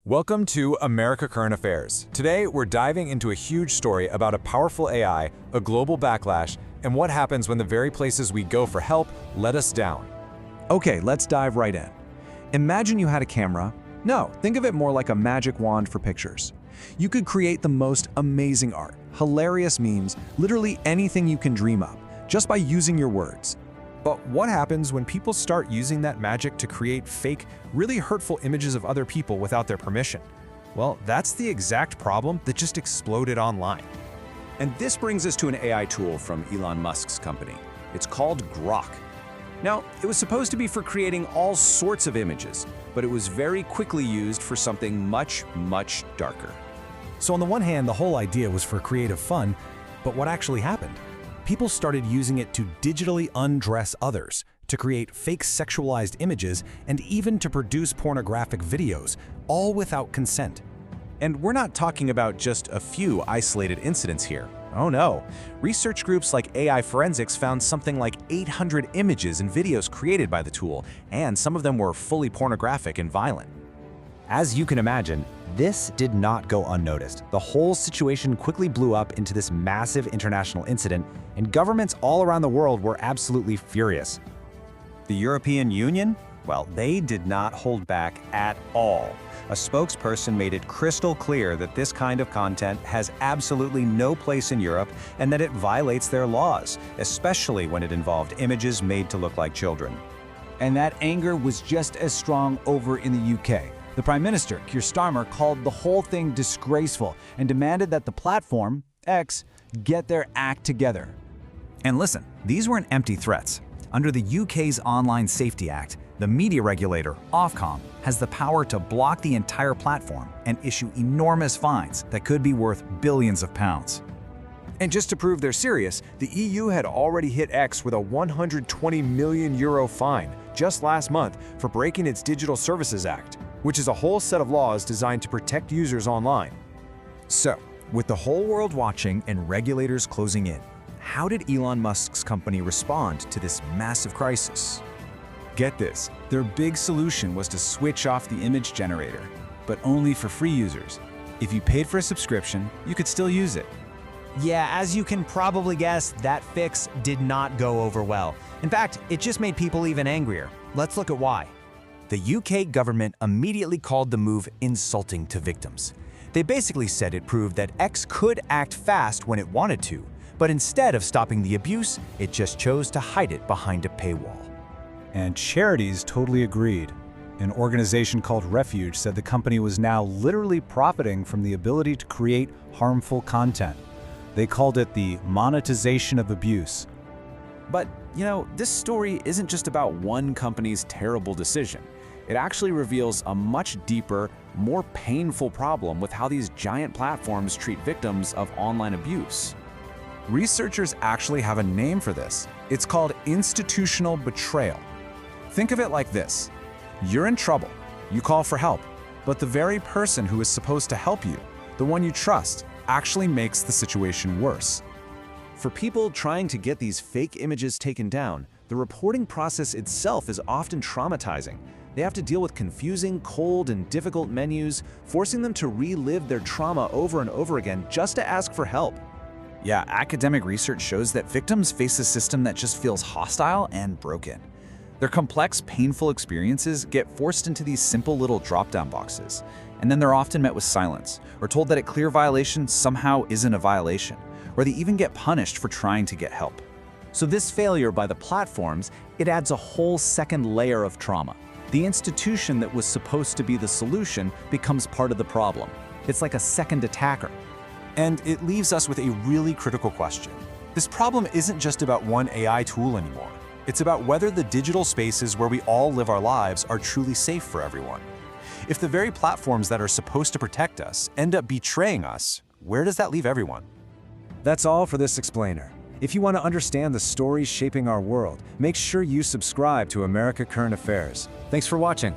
Welcome to America Current Affairs. Today, we're diving into a huge story about a powerful AI, a global backlash, and what happens when the very places we go for help let us down. Okay, let's dive right in. Imagine you had a camera. No, think of it more like a magic wand for pictures. You could create the most amazing art, hilarious memes, literally anything you can dream up, just by using your words. But what happens when people start using that magic to create fake, really hurtful images of other people without their permission? Well, that's the exact problem that just exploded online. And this brings us to an AI tool from Elon Musk's company. It's called Grok. Now, it was supposed to be for creating all sorts of images, but it was very quickly used for something much, much darker. So on the one hand, the whole idea was for creative fun, but what actually happened? People started using it to digitally undress others, to create fake sexualized images, and even to produce pornographic videos, all without consent. And we're not talking about just a few isolated incidents here. Oh no. Research groups like AI Forensics found something like 800 images and videos created by the tool, and some of them were fully pornographic and violent. As you can imagine, this did not go unnoticed. The whole situation quickly blew up into this massive international incident, and governments all around the world were absolutely furious. The European Union? Well, they did not hold back at all. A spokesperson made it crystal clear that this kind of content has absolutely no place in Europe and that it violates their laws, especially when it involved images made to look like children. And that anger was just as strong over in the UK. The Prime Minister, Keir Starmer, called the whole thing disgraceful and demanded that the platform, X, get their act together. And listen, these weren't empty threats. Under the UK's Online Safety Act, the media regulator, Ofcom, has the power to block the entire platform and issue enormous fines that could be worth billions of pounds. And just to prove they're serious, the EU had already hit X with a €120 million fine just last month for breaking its Digital Services Act, which is a whole set of laws designed to protect users online. So, with the whole world watching and regulators closing in, how did Elon Musk's company respond to this massive crisis? Get this, their big solution was to switch off the image generator, but only for free users. If you paid for a subscription, you could still use it. Yeah, as you can probably guess, that fix did not go over well. In fact, it just made people even angrier. Let's look at why. The UK government immediately called the move insulting to victims. They basically said it proved that X could act fast when it wanted to, but instead of stopping the abuse, it just chose to hide it behind a paywall. And charities totally agreed. An organization called Refuge said the company was now literally profiting from the ability to create harmful content. They called it the monetization of abuse. But, this story isn't just about one company's terrible decision. It actually reveals a much deeper, more painful problem with how these giant platforms treat victims of online abuse. Researchers actually have a name for this. It's called institutional betrayal. Think of it like this. You're in trouble. You call for help. But the very person who is supposed to help you, the one you trust, actually makes the situation worse. For people trying to get these fake images taken down, the reporting process itself is often traumatizing. They have to deal with confusing, cold, and difficult menus, forcing them to relive their trauma over and over again just to ask for help. Yeah, academic research shows that victims face a system that just feels hostile and broken. Their complex, painful experiences get forced into these simple little drop-down boxes, and then they're often met with silence, or told that a clear violation somehow isn't a violation, or they even get punished for trying to get help. So this failure by the platforms, it adds a whole second layer of trauma. The institution that was supposed to be the solution becomes part of the problem. It's like a second attacker. And it leaves us with a really critical question. This problem isn't just about one AI tool anymore. It's about whether the digital spaces where we all live our lives are truly safe for everyone. If the very platforms that are supposed to protect us end up betraying us, where does that leave everyone? That's all for this explainer. If you want to understand the stories shaping our world, make sure you subscribe to America Current Affairs. Thanks for watching.